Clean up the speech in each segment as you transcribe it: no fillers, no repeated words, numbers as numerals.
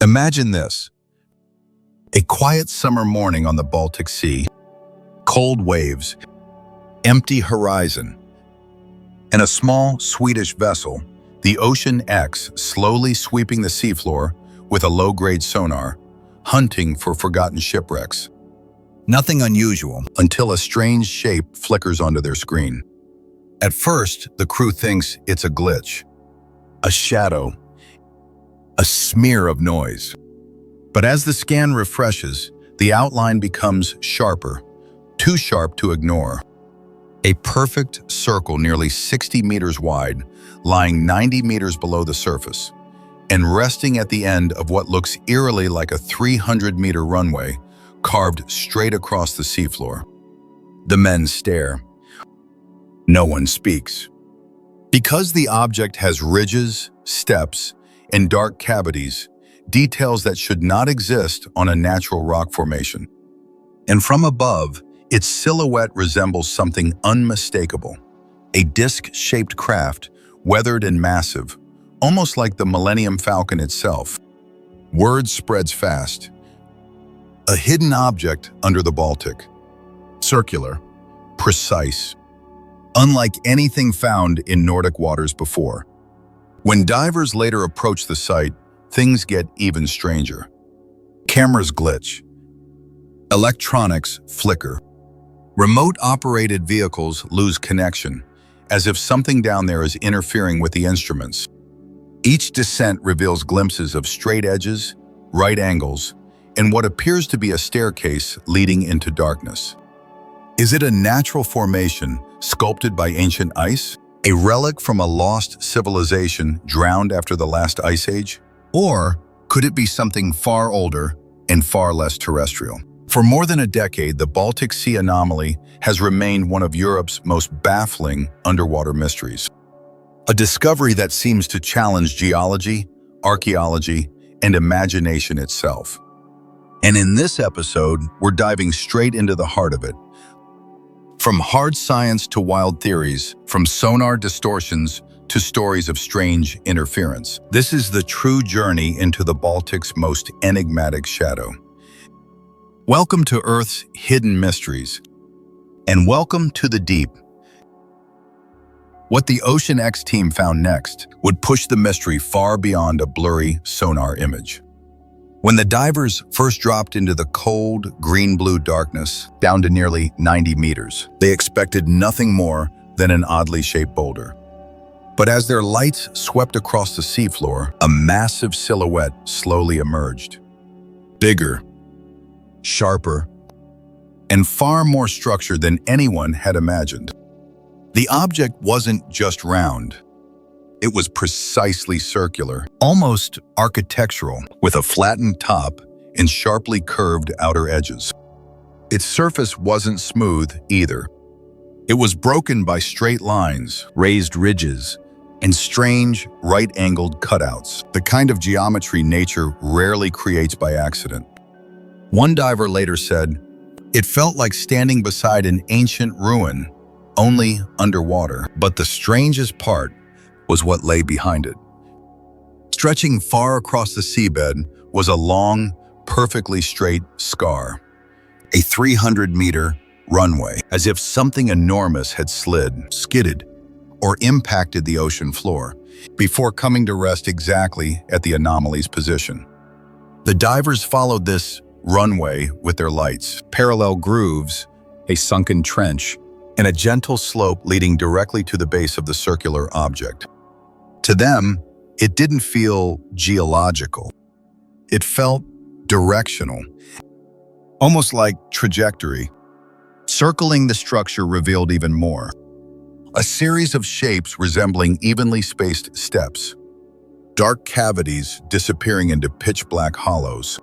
Imagine this: a quiet summer morning on the Baltic Sea, cold waves, empty horizon, and a small Swedish vessel, the Ocean X, slowly sweeping the seafloor with a low-grade sonar, hunting for forgotten shipwrecks. Nothing unusual until a strange shape flickers onto their screen. At first, the crew thinks it's a glitch, a shadow, a smear of noise. But as the scan refreshes, the outline becomes sharper, too sharp to ignore. A perfect circle nearly 60 meters wide, lying 90 meters below the surface, and resting at the end of what looks eerily like a 300-meter runway carved straight across the seafloor. The men stare. No one speaks. Because the object has ridges, steps, and dark cavities, details that should not exist on a natural rock formation. And from above, its silhouette resembles something unmistakable, a disc-shaped craft, weathered and massive, almost like the Millennium Falcon itself. Word spreads fast. A hidden object under the Baltic. Circular, precise, unlike anything found in Nordic waters before. When divers later approach the site, things get even stranger. Cameras glitch. Electronics flicker. Remote-operated vehicles lose connection, as if something down there is interfering with the instruments. Each descent reveals glimpses of straight edges, right angles, and what appears to be a staircase leading into darkness. Is it a natural formation sculpted by ancient ice? A relic from a lost civilization drowned after the last ice age? Or could it be something far older and far less terrestrial? For more than a decade, the Baltic Sea anomaly has remained one of Europe's most baffling underwater mysteries. A discovery that seems to challenge geology, archaeology, and imagination itself. And in this episode, we're diving straight into the heart of it. From hard science to wild theories, from sonar distortions to stories of strange interference. This is the true journey into the Baltic's most enigmatic shadow. Welcome to Earth's hidden mysteries, and welcome to the deep. What the Ocean X team found next would push the mystery far beyond a blurry sonar image. When the divers first dropped into the cold, green-blue darkness, down to nearly 90 meters, they expected nothing more than an oddly shaped boulder. But as their lights swept across the seafloor, a massive silhouette slowly emerged. Bigger, sharper, and far more structured than anyone had imagined. The object wasn't just round. It was precisely circular, almost architectural, with a flattened top and sharply curved outer edges. Its surface wasn't smooth either. It was broken by straight lines, raised ridges, and strange, right-angled cutouts, the kind of geometry nature rarely creates by accident. One diver later said, "It felt like standing beside an ancient ruin, only underwater." But the strangest part was what lay behind it. Stretching far across the seabed was a long, perfectly straight scar, a 300-meter runway, as if something enormous had slid, skidded, or impacted the ocean floor before coming to rest exactly at the anomaly's position. The divers followed this runway with their lights, parallel grooves, a sunken trench, and a gentle slope leading directly to the base of the circular object. To them, it didn't feel geological. It felt directional, almost like trajectory. Circling the structure revealed even more. A series of shapes resembling evenly spaced steps, dark cavities disappearing into pitch-black hollows.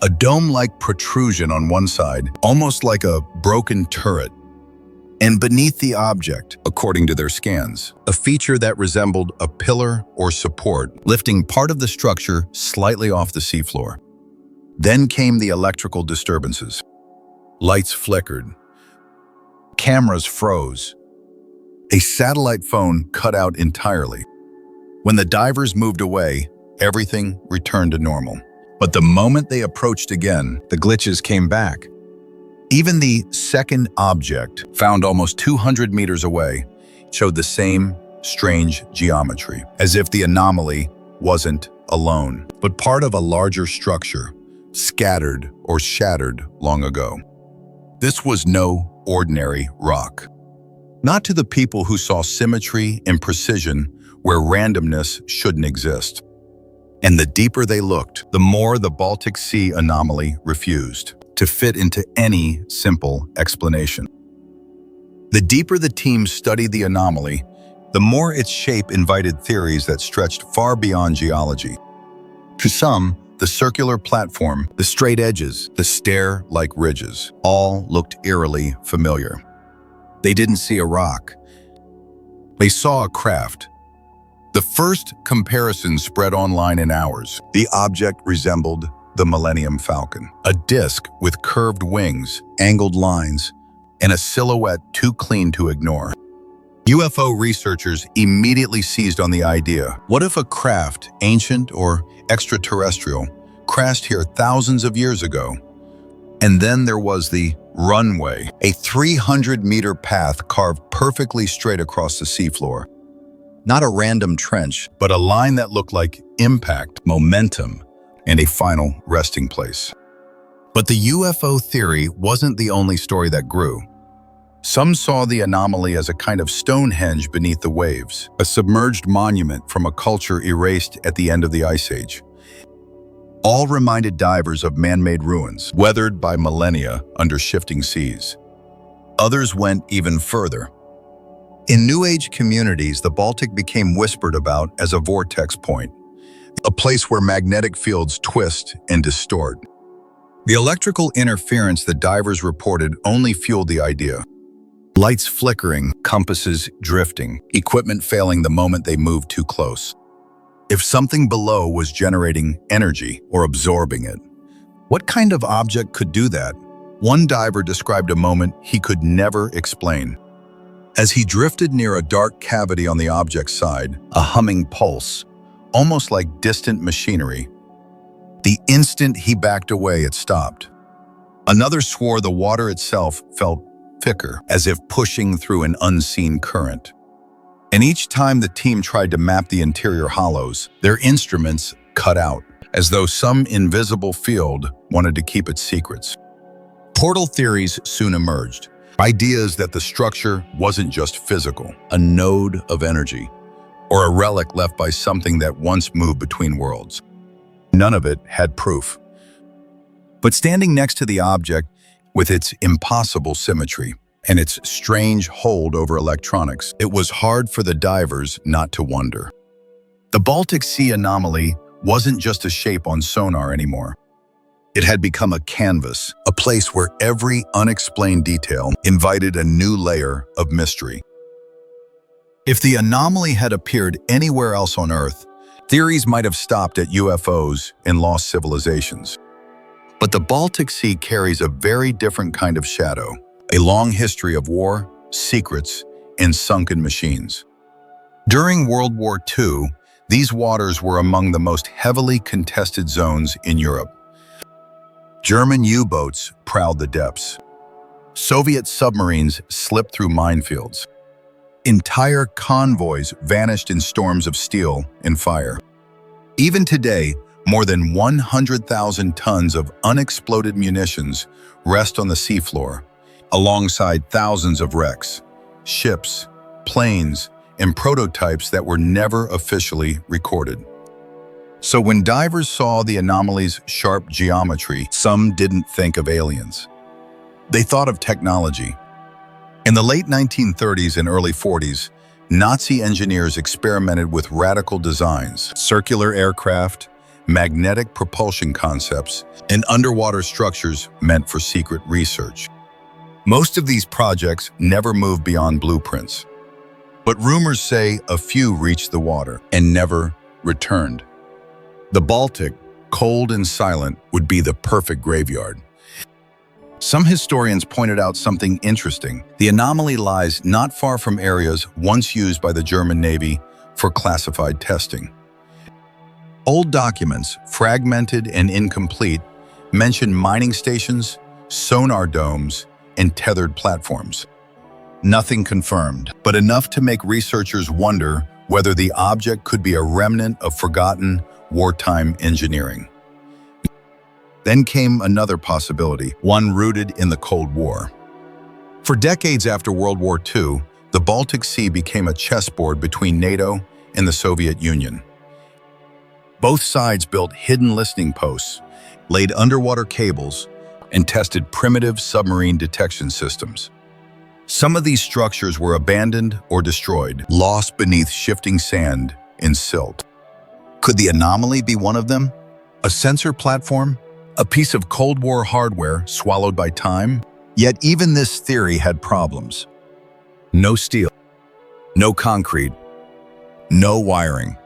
A dome-like protrusion on one side, almost like a broken turret. And beneath the object, according to their scans, a feature that resembled a pillar or support, lifting part of the structure slightly off the seafloor. Then came the electrical disturbances. Lights flickered. Cameras froze. A satellite phone cut out entirely. When the divers moved away, everything returned to normal. But the moment they approached again, the glitches came back. Even the second object, found almost 200 meters away, showed the same strange geometry, as if the anomaly wasn't alone, but part of a larger structure, scattered or shattered long ago. This was no ordinary rock. Not to the people who saw symmetry and precision where randomness shouldn't exist. And the deeper they looked, the more the Baltic Sea anomaly refused to fit into any simple explanation. The deeper the team studied the anomaly, the more its shape invited theories that stretched far beyond geology. To some, the circular platform, the straight edges, the stair-like ridges, all looked eerily familiar. They didn't see a rock. They saw a craft. The first comparison spread online in hours. The object resembled the Millennium Falcon, a disc with curved wings, angled lines, and a silhouette too clean to ignore. UFO researchers immediately seized on the idea. What if a craft, ancient or extraterrestrial, crashed here thousands of years ago? And then there was the runway, a 300-meter path carved perfectly straight across the seafloor. Not a random trench, but a line that looked like impact, momentum, and a final resting place. But the UFO theory wasn't the only story that grew. Some saw the anomaly as a kind of Stonehenge beneath the waves, a submerged monument from a culture erased at the end of the Ice Age. All reminded divers of man-made ruins, weathered by millennia under shifting seas. Others went even further. In New Age communities, the Baltic became whispered about as a vortex point, a place where magnetic fields twist and distort. The electrical interference that divers reported only fueled the idea. Lights flickering, compasses drifting, equipment failing the moment they moved too close. If something below was generating energy or absorbing it, what kind of object could do that? One diver described a moment he could never explain. As he drifted near a dark cavity on the object's side, a humming pulse, almost like distant machinery. The instant he backed away, it stopped. Another swore the water itself felt thicker, as if pushing through an unseen current. And each time the team tried to map the interior hollows, their instruments cut out, as though some invisible field wanted to keep its secrets. Portal theories soon emerged. Ideas that the structure wasn't just physical, a node of energy, or a relic left by something that once moved between worlds. None of it had proof. But standing next to the object, with its impossible symmetry and its strange hold over electronics, it was hard for the divers not to wonder. The Baltic Sea anomaly wasn't just a shape on sonar anymore. It had become a canvas, a place where every unexplained detail invited a new layer of mystery. If the anomaly had appeared anywhere else on Earth, theories might have stopped at UFOs and lost civilizations. But the Baltic Sea carries a very different kind of shadow, a long history of war, secrets, and sunken machines. During World War II, these waters were among the most heavily contested zones in Europe. German U-boats prowled the depths. Soviet submarines slipped through minefields. Entire convoys vanished in storms of steel and fire. Even today, more than 100,000 tons of unexploded munitions rest on the seafloor, alongside thousands of wrecks, ships, planes, and prototypes that were never officially recorded. So when divers saw the anomaly's sharp geometry, some didn't think of aliens. They thought of technology. In the late 1930s and early 40s, Nazi engineers experimented with radical designs, circular aircraft, magnetic propulsion concepts, and underwater structures meant for secret research. Most of these projects never moved beyond blueprints. But rumors say a few reached the water and never returned. The Baltic, cold and silent, would be the perfect graveyard. Some historians pointed out something interesting. The anomaly lies not far from areas once used by the German Navy for classified testing. Old documents, fragmented and incomplete, mention mining stations, sonar domes, and tethered platforms. Nothing confirmed, but enough to make researchers wonder whether the object could be a remnant of forgotten wartime engineering. Then came another possibility, one rooted in the Cold War. For decades after World War II, the Baltic Sea became a chessboard between NATO and the Soviet Union. Both sides built hidden listening posts, laid underwater cables, and tested primitive submarine detection systems. Some of these structures were abandoned or destroyed, lost beneath shifting sand and silt. Could the Anomaly be one of them? A sensor platform? A piece of Cold War hardware swallowed by time? Yet even this theory had problems. No steel, no concrete, no wiring.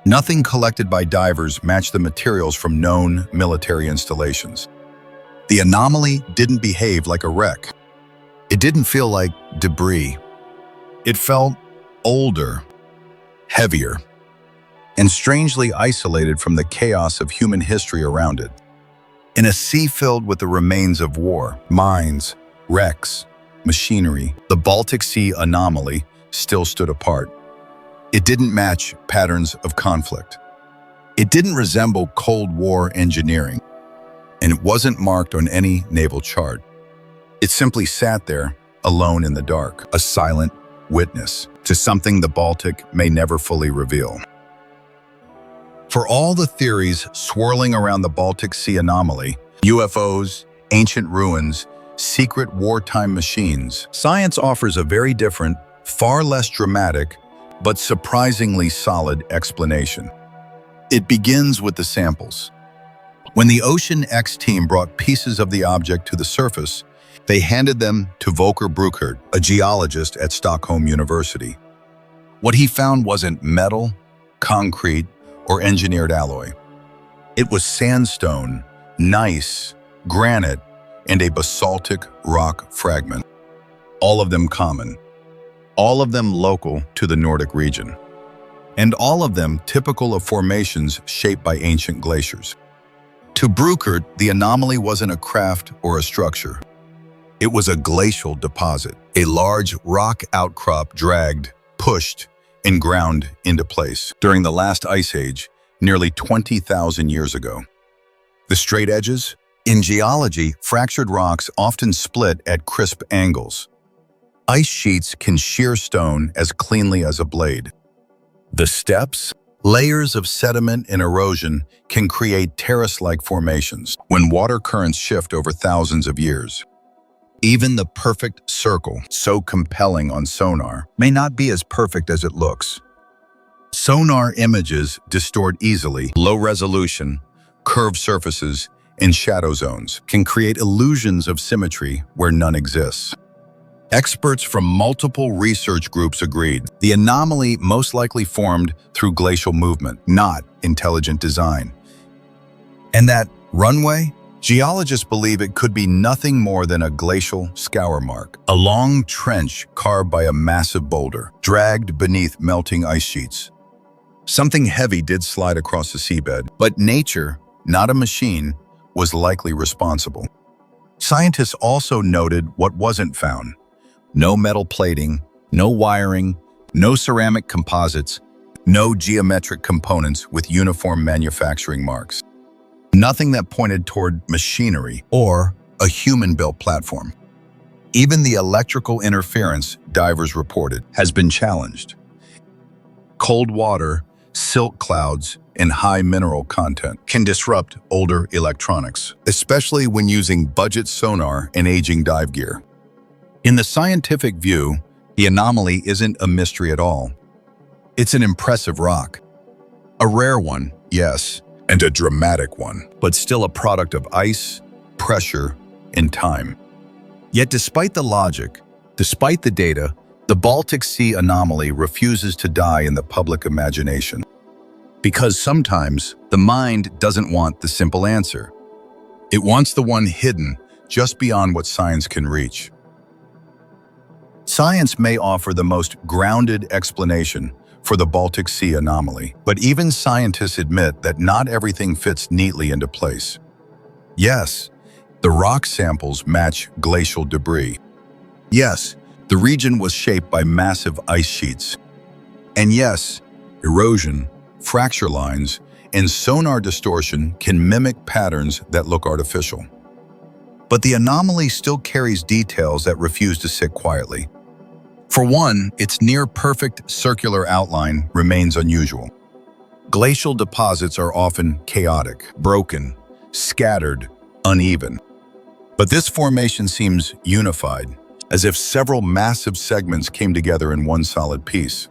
Nothing collected by divers matched the materials from known military installations. The Anomaly didn't behave like a wreck. It didn't feel like debris. It felt older, heavier, and strangely isolated from the chaos of human history around it. In a sea filled with the remains of war, mines, wrecks, machinery, the Baltic Sea Anomaly still stood apart. It didn't match patterns of conflict. It didn't resemble Cold War engineering, and it wasn't marked on any naval chart. It simply sat there, alone in the dark, a silent witness to something the Baltic may never fully reveal. For all the theories swirling around the Baltic Sea Anomaly, UFOs, ancient ruins, secret wartime machines, science offers a very different, far less dramatic, but surprisingly solid explanation. It begins with the samples. When the Ocean X team brought pieces of the object to the surface, they handed them to Volker Bruckert, a geologist at Stockholm University. What he found wasn't metal, concrete, or engineered alloy. It was sandstone, gneiss, granite, and a basaltic rock fragment. All of them common. All of them local to the Nordic region. And all of them typical of formations shaped by ancient glaciers. To Bruckert, the Anomaly wasn't a craft or a structure. It was a glacial deposit, a large rock outcrop dragged, pushed, and ground into place during the last ice age, nearly 20,000 years ago. The straight edges? In geology, fractured rocks often split at crisp angles. Ice sheets can shear stone as cleanly as a blade. The steps? Layers of sediment and erosion can create terrace-like formations when water currents shift over thousands of years. Even the perfect circle, so compelling on sonar, may not be as perfect as it looks. Sonar images distort easily. Low resolution, curved surfaces, and shadow zones can create illusions of symmetry where none exists. Experts from multiple research groups agreed the Anomaly most likely formed through glacial movement, not intelligent design. And that runway? Geologists believe it could be nothing more than a glacial scour mark, a long trench carved by a massive boulder, dragged beneath melting ice sheets. Something heavy did slide across the seabed, but nature, not a machine, was likely responsible. Scientists also noted what wasn't found. No metal plating, no wiring, no ceramic composites, no geometric components with uniform manufacturing marks. Nothing that pointed toward machinery or a human-built platform. Even the electrical interference, divers reported, has been challenged. Cold water, silt clouds, and high mineral content can disrupt older electronics, especially when using budget sonar and aging dive gear. In the scientific view, the Anomaly isn't a mystery at all. It's an impressive rock. A rare one, yes, and a dramatic one, but still a product of ice, pressure, and time. Yet despite the logic, despite the data, the Baltic Sea Anomaly refuses to die in the public imagination. Because sometimes the mind doesn't want the simple answer. It wants the one hidden just beyond what science can reach. Science may offer the most grounded explanation for the Baltic Sea anomaly. But even scientists admit that not everything fits neatly into place. Yes, the rock samples match glacial debris. Yes, the region was shaped by massive ice sheets. And yes, erosion, fracture lines, and sonar distortion can mimic patterns that look artificial. But the anomaly still carries details that refuse to sit quietly. For one, its near-perfect circular outline remains unusual. Glacial deposits are often chaotic, broken, scattered, uneven. But this formation seems unified, as if several massive segments came together in one solid piece.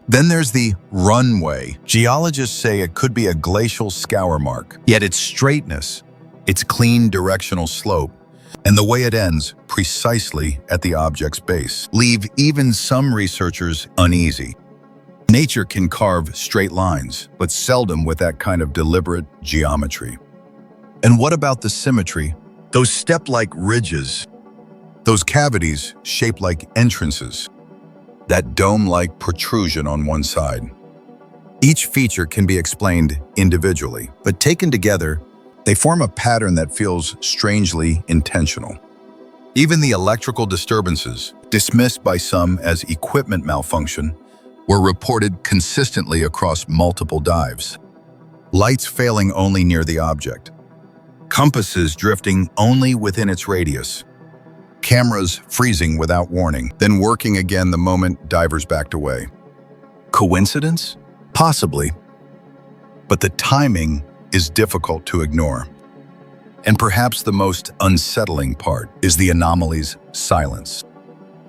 Then there's the runway. Geologists say it could be a glacial scour mark, yet its straightness, its clean directional slope, and the way it ends precisely at the object's base leave even some researchers uneasy. Nature can carve straight lines, but seldom with that kind of deliberate geometry. And what about the symmetry? Those step-like ridges, those cavities shaped like entrances, that dome-like protrusion on one side. Each feature can be explained individually, but taken together, they form a pattern that feels strangely intentional. Even the electrical disturbances, dismissed by some as equipment malfunction, were reported consistently across multiple dives. Lights failing only near the object. Compasses drifting only within its radius. Cameras freezing without warning, then working again the moment divers backed away. Coincidence? Possibly. But the timing is difficult to ignore. And perhaps the most unsettling part is the anomaly's silence.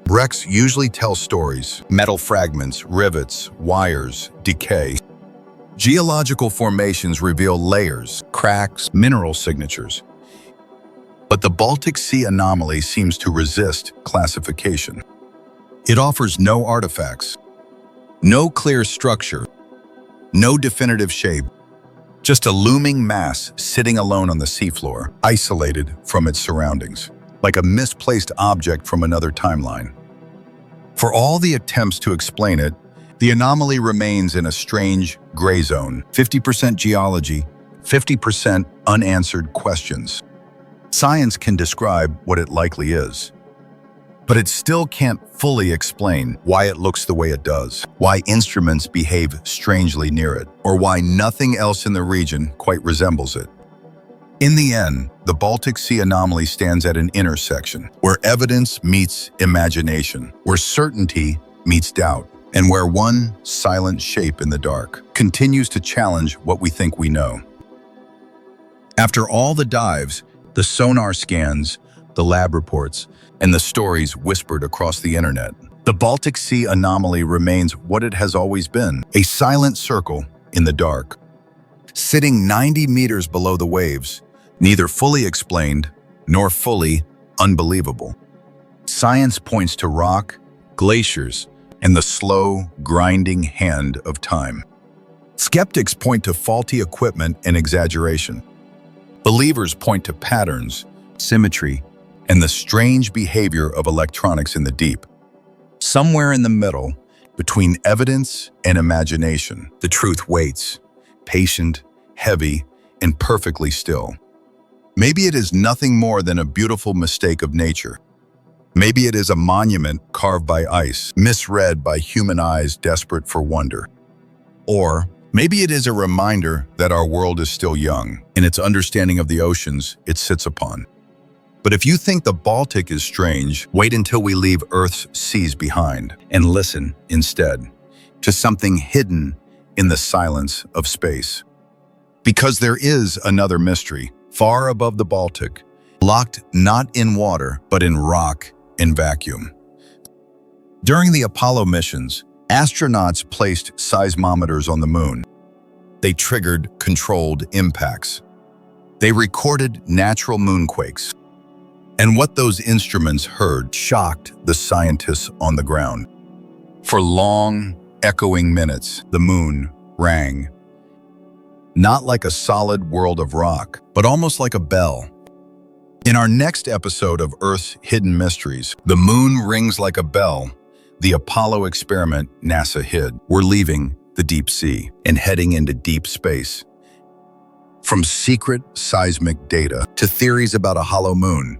Wrecks usually tell stories: metal fragments, rivets, wires, decay. Geological formations reveal layers, cracks, mineral signatures. But the Baltic Sea anomaly seems to resist classification. It offers no artifacts, no clear structure, no definitive shape, just a looming mass sitting alone on the seafloor, isolated from its surroundings, like a misplaced object from another timeline. For all the attempts to explain it, the anomaly remains in a strange gray zone, 50% geology, 50% unanswered questions. Science can describe what it likely is, but it still can't fully explain why it looks the way it does, why instruments behave strangely near it, or why nothing else in the region quite resembles it. In the end, the Baltic Sea anomaly stands at an intersection, where evidence meets imagination, where certainty meets doubt, and where one silent shape in the dark continues to challenge what we think we know. After all the dives, the sonar scans, the lab reports, and the stories whispered across the internet, the Baltic Sea anomaly remains what it has always been: a silent circle in the dark. Sitting 90 meters below the waves, neither fully explained nor fully unbelievable. Science points to rock, glaciers, and the slow, grinding hand of time. Skeptics point to faulty equipment and exaggeration. Believers point to patterns, symmetry, and the strange behavior of electronics in the deep. Somewhere in the middle, between evidence and imagination, the truth waits, patient, heavy, and perfectly still. Maybe it is nothing more than a beautiful mistake of nature. Maybe it is a monument carved by ice, misread by human eyes desperate for wonder. Or maybe it is a reminder that our world is still young in its understanding of the oceans it sits upon. But if you think the Baltic is strange, wait until we leave Earth's seas behind and listen instead to something hidden in the silence of space. Because there is another mystery far above the Baltic, locked not in water, but in rock and vacuum. During the Apollo missions, astronauts placed seismometers on the moon. They triggered controlled impacts. They recorded natural moonquakes. And what those instruments heard shocked the scientists on the ground. For long, echoing minutes, the moon rang. Not like a solid world of rock, but almost like a bell. In our next episode of Earth's Hidden Mysteries, the moon rings like a bell, The Apollo experiment NASA hid. We're leaving the deep sea and heading into deep space. From secret seismic data to theories about a hollow moon,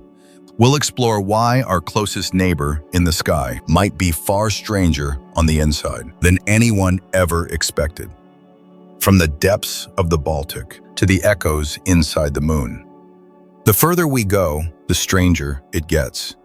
we'll explore why our closest neighbor in the sky might be far stranger on the inside than anyone ever expected. From the depths of the Baltic to the echoes inside the moon. The further we go, the stranger it gets.